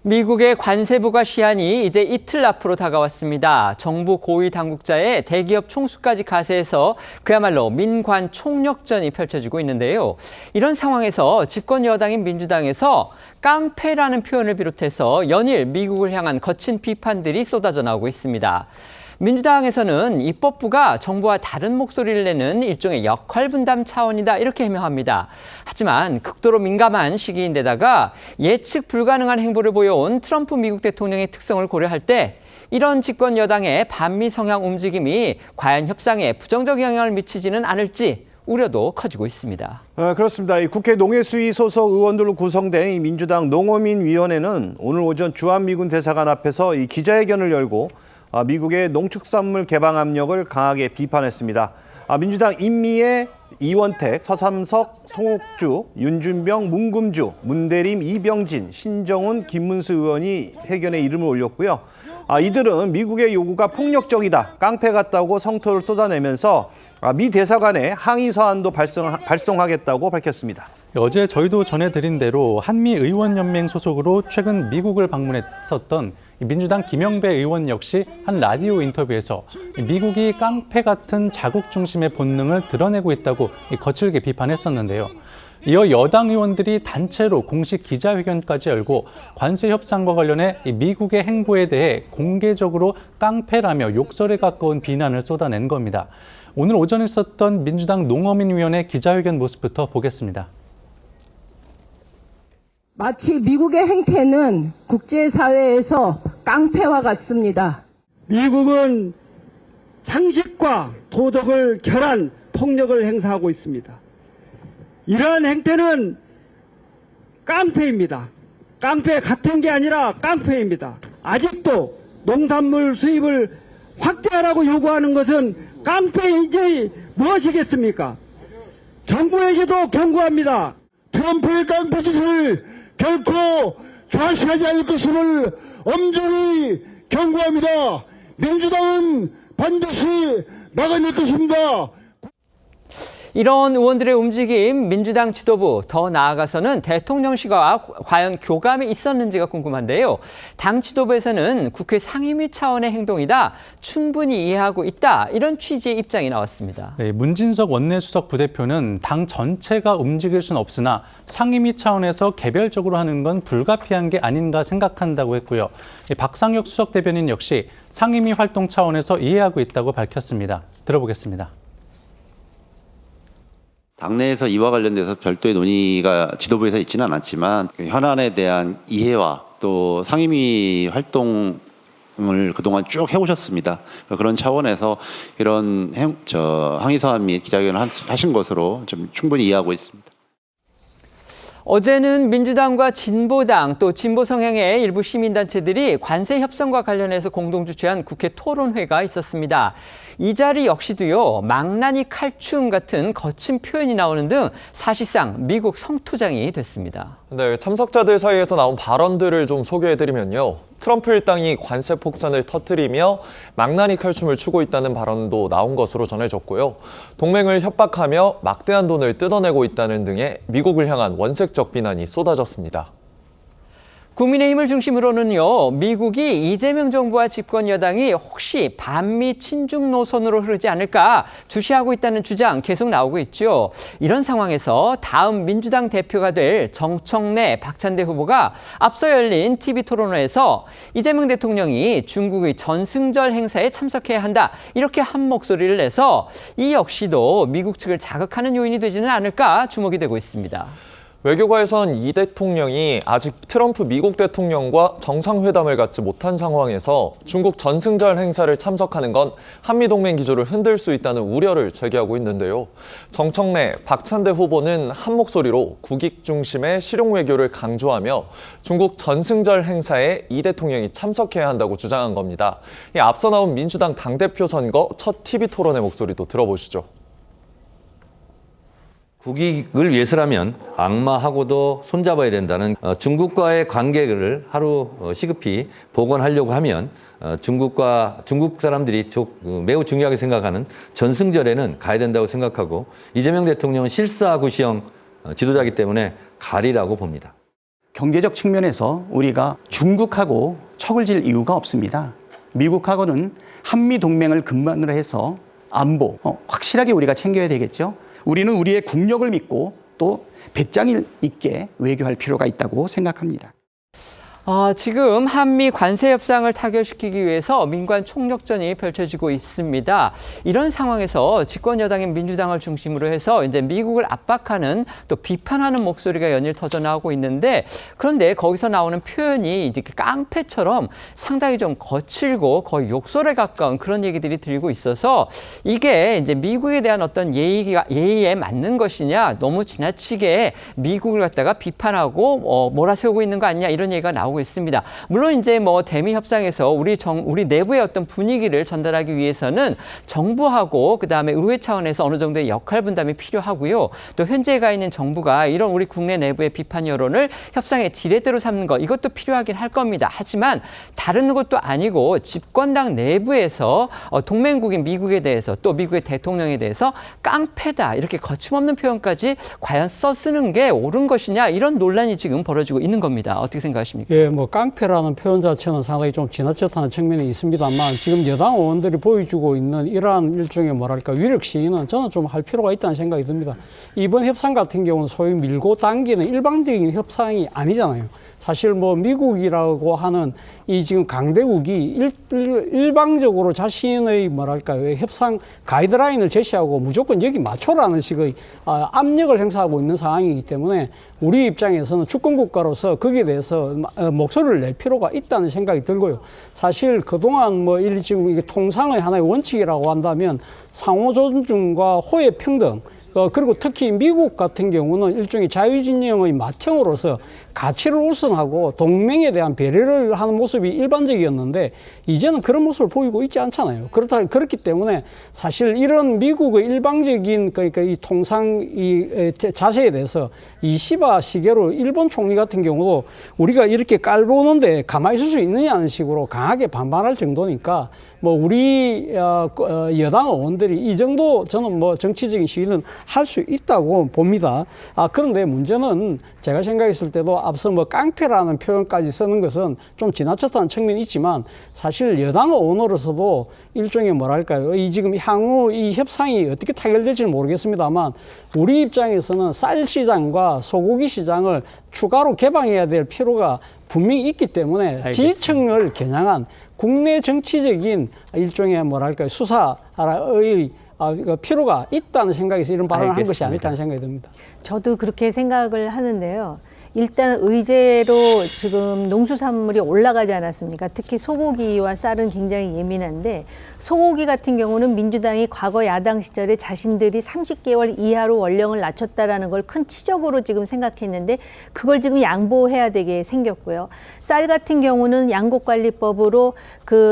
미국의 관세 부과 시한이 이제 이틀 앞으로 다가왔습니다. 정부 고위 당국자의 대기업 총수까지 가세해서 그야말로 민관 총력전이 펼쳐지고 있는데요. 이런 상황에서 집권 여당인 민주당에서 깡패라는 표현을 비롯해서 연일 미국을 향한 거친 비판들이 쏟아져 나오고 있습니다. 민주당에서는 입법부가 정부와 다른 목소리를 내는 일종의 역할 분담 차원이다 이렇게 해명합니다. 하지만 극도로 민감한 시기인데다가 예측 불가능한 행보를 보여온 트럼프 미국 대통령의 특성을 고려할 때 이런 집권 여당의 반미 성향 움직임이 과연 협상에 부정적 영향을 미치지는 않을지 우려도 커지고 있습니다. 그렇습니다. 이 국회 농해수위 소속 의원들로 구성된 이 민주당 농어민위원회는 오늘 오전 주한미군 대사관 앞에서 이 기자회견을 열고 미국의 농축산물 개방 압력을 강하게 비판했습니다. 민주당 인미의 이원택, 서삼석, 송옥주, 윤준병, 문금주, 문대림, 이병진, 신정훈, 김문수 의원이 회견에 이름을 올렸고요. 이들은 미국의 요구가 폭력적이다, 깡패 같다고 성토를 쏟아내면서 미 대사관에 항의 서한도 발송하겠다고 밝혔습니다. 어제 저희도 전해드린 대로 한미의원연맹 소속으로 최근 미국을 방문했었던 민주당 김영배 의원 역시 한 라디오 인터뷰에서 미국이 깡패 같은 자국 중심의 본능을 드러내고 있다고 거칠게 비판했었는데요. 이어 여당 의원들이 단체로 공식 기자회견까지 열고 관세 협상과 관련해 미국의 행보에 대해 공개적으로 깡패라며 욕설에 가까운 비난을 쏟아낸 겁니다. 오늘 오전에 있었던 민주당 농어민위원회 기자회견 모습부터 보겠습니다. 마치 미국의 행태는 국제사회에서 깡패와 같습니다. 미국은 상식과 도덕을 결한 폭력을 행사하고 있습니다. 이러한 행태는 깡패입니다. 깡패 같은 게 아니라 깡패입니다. 아직도 농산물 수입을 확대하라고 요구하는 것은 깡패이지 무엇이겠습니까? 정부에게도 경고합니다. 트럼프의 깡패 짓을 결코 좌시하지 않을 것임을 엄중히 경고합니다. 민주당은 반드시 막아낼 것입니다. 이런 의원들의 움직임, 민주당 지도부, 더 나아가서는 대통령실과 과연 교감이 있었는지가 궁금한데요. 당 지도부에서는 국회 상임위 차원의 행동이다, 충분히 이해하고 있다, 이런 취지의 입장이 나왔습니다. 네, 문진석 원내수석 부대표는 당 전체가 움직일 수는 없으나 상임위 차원에서 개별적으로 하는 건 불가피한 게 아닌가 생각한다고 했고요. 박상혁 수석 대변인 역시 상임위 활동 차원에서 이해하고 있다고 밝혔습니다. 들어보겠습니다. 당내에서 이와 관련돼서 별도의 논의가 지도부에서 있지는 않았지만 현안에 대한 이해와 또 상임위 활동을 그동안 쭉 해오셨습니다. 그런 차원에서 이런 항의서한 및 기자회견을 하신 것으로 좀 충분히 이해하고 있습니다. 어제는 민주당과 진보당 또 진보 성향의 일부 시민단체들이 관세 협상과 관련해서 공동 주최한 국회 토론회가 있었습니다. 이 자리 역시도요, 망나니 칼춤 같은 거친 표현이 나오는 등 사실상 미국 성토장이 됐습니다. 네, 참석자들 사이에서 나온 발언들을 좀 소개해드리면요. 트럼프 일당이 관세 폭탄을 터뜨리며 망나니 칼춤을 추고 있다는 발언도 나온 것으로 전해졌고요. 동맹을 협박하며 막대한 돈을 뜯어내고 있다는 등의 미국을 향한 원색적 비난이 쏟아졌습니다. 국민의힘을 중심으로는요, 미국이 이재명 정부와 집권 여당이 혹시 반미 친중 노선으로 흐르지 않을까 주시하고 있다는 주장 계속 나오고 있죠. 이런 상황에서 다음 민주당 대표가 될 정청래, 박찬대 후보가 앞서 열린 TV 토론회에서 이재명 대통령이 중국의 전승절 행사에 참석해야 한다, 이렇게 한 목소리를 내서 이 역시도 미국 측을 자극하는 요인이 되지는 않을까 주목이 되고 있습니다. 외교가에선 이 대통령이 아직 트럼프 미국 대통령과 정상회담을 갖지 못한 상황에서 중국 전승절 행사를 참석하는 건 한미동맹 기조를 흔들 수 있다는 우려를 제기하고 있는데요. 정청래, 박찬대 후보는 한 목소리로 국익 중심의 실용 외교를 강조하며 중국 전승절 행사에 이 대통령이 참석해야 한다고 주장한 겁니다. 앞서 나온 민주당 당대표 선거 첫 TV 토론의 목소리도 들어보시죠. 국익을 위해서라면 악마하고도 손잡아야 된다는 중국과의 관계를 하루 시급히 복원하려고 하면 중국 사람들이 매우 중요하게 생각하는 전승절에는 가야 된다고 생각하고 이재명 대통령은 실사구시형 지도자이기 때문에 가리라고 봅니다. 경제적 측면에서 우리가 중국하고 척을 질 이유가 없습니다. 미국하고는 한미 동맹을 근반으로 해서 안보 확실하게 우리가 챙겨야 되겠죠. 우리는 우리의 국력을 믿고 또 배짱 있게 외교할 필요가 있다고 생각합니다. 지금 한미 관세 협상을 타결시키기 위해서 민관 총력전이 펼쳐지고 있습니다. 이런 상황에서 집권 여당인 민주당을 중심으로 해서 이제 미국을 압박하는 또 비판하는 목소리가 연일 터져나오고 있는데, 그런데 거기서 나오는 표현이 이제 깡패처럼 상당히 좀 거칠고 거의 욕설에 가까운 그런 얘기들이 들리고 있어서 이게 이제 미국에 대한 어떤 예의에 맞는 것이냐, 너무 지나치게 미국을 갖다가 비판하고 몰아세우고 있는 거 아니냐, 이런 얘기가 나오고 있습니다. 물론 이제 대미 협상에서 우리 내부의 어떤 분위기를 전달하기 위해서는 정부하고 그다음에 의회 차원에서 어느 정도의 역할 분담이 필요하고요. 또 현재 가 있는 정부가 이런 우리 국내 내부의 비판 여론을 협상의 지렛대로 삼는 것, 이것도 필요하긴 할 겁니다. 하지만 다른 것도 아니고 집권당 내부에서 동맹국인 미국에 대해서 또 미국의 대통령에 대해서 깡패다, 이렇게 거침없는 표현까지 과연 쓰는 게 옳은 것이냐, 이런 논란이 지금 벌어지고 있는 겁니다. 어떻게 생각하십니까? 예, 깡패라는 표현 자체는 상당히 좀 지나쳤다는 측면이 있습니다만, 지금 여당 의원들이 보여주고 있는 이러한 일종의 위력 시위는 저는 좀 할 필요가 있다는 생각이 듭니다. 이번 협상 같은 경우는 소위 밀고 당기는 일방적인 협상이 아니잖아요. 사실 미국이라고 하는 이 지금 강대국이 일방적으로 자신의 협상 가이드라인을 제시하고 무조건 여기 맞춰라는 식의 압력을 행사하고 있는 상황이기 때문에 우리 입장에서는 주권국가로서 거기에 대해서 목소리를 낼 필요가 있다는 생각이 들고요. 사실 그동안 지금 이게 통상의 하나의 원칙이라고 한다면 상호 존중과 호혜 평등, 그리고 특히 미국 같은 경우는 일종의 자유진영의 맏형으로서 가치를 우선하고 동맹에 대한 배려를 하는 모습이 일반적이었는데, 이제는 그런 모습을 보이고 있지 않잖아요. 그렇기 때문에 사실 이런 미국의 일방적인 이 통상 자세에 대해서 이시바 시게로 일본 총리 같은 경우도 우리가 이렇게 깔보는데 가만히 있을 수 있느냐는 식으로 강하게 반발할 정도니까 우리 여당 의원들이 이 정도 저는 정치적인 시위는 할 수 있다고 봅니다. 그런데 문제는 제가 생각했을 때도 앞서 깡패라는 표현까지 쓰는 것은 좀 지나쳤다는 측면이 있지만, 사실 여당 의원으로서도 일종의 이 지금 향후 이 협상이 어떻게 타결될지는 모르겠습니다만, 우리 입장에서는 쌀 시장과 소고기 시장을 추가로 개방해야 될 필요가 분명히 있기 때문에 알겠습니다. 지지층을 겨냥한 국내 정치적인 일종의 수사의 필요가 있다는 생각에서 이런 발언을 한 것이 아닐까 하는 생각이 듭니다. 저도 그렇게 생각을 하는데요. 일단 의제로 지금 농수산물이 올라가지 않았습니까? 특히 소고기와 쌀은 굉장히 예민한데, 소고기 같은 경우는 민주당이 과거 야당 시절에 자신들이 30개월 이하로 원령을 낮췄다라는 걸 큰 치적으로 지금 생각했는데, 그걸 지금 양보해야 되게 생겼고요. 쌀 같은 경우는 양곡관리법으로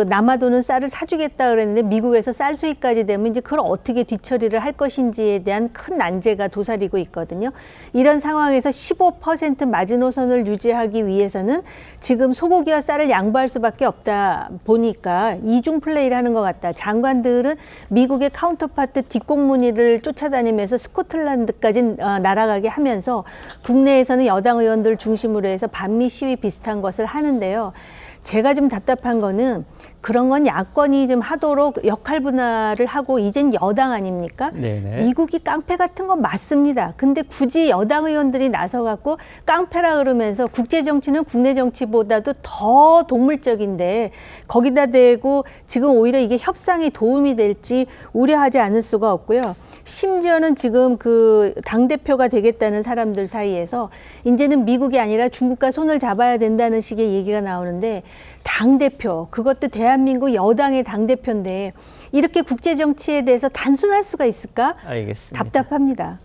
남아도는 쌀을 사주겠다 그랬는데, 미국에서 쌀 수입까지 되면 이제 그걸 어떻게 뒤처리를 할 것인지에 대한 큰 난제가 도사리고 있거든요. 이런 상황에서 15% 마지노선을 유지하기 위해서는 지금 소고기와 쌀을 양보할 수밖에 없다 보니까 이중 플레이를 하는 것 같다. 장관들은 미국의 카운터파트 뒷공무니를 쫓아다니면서 스코틀랜드까지 날아가게 하면서 국내에서는 여당 의원들 중심으로 해서 반미 시위 비슷한 것을 하는데요. 제가 좀 답답한 거는 그런 건 야권이 좀 하도록 역할 분할을 하고, 이젠 여당 아닙니까? 네네. 미국이 깡패 같은 건 맞습니다. 근데 굳이 여당 의원들이 나서갖고 깡패라 그러면서 국제 정치는 국내 정치보다도 더 동물적인데 거기다 대고 지금 오히려 이게 협상에 도움이 될지 우려하지 않을 수가 없고요. 심지어는 지금 당대표가 되겠다는 사람들 사이에서 이제는 미국이 아니라 중국과 손을 잡아야 된다는 식의 얘기가 나오는데, 당대표, 그것도 대한민국 여당의 당대표인데 이렇게 국제정치에 대해서 단순할 수가 있을까? 알겠습니다. 답답합니다.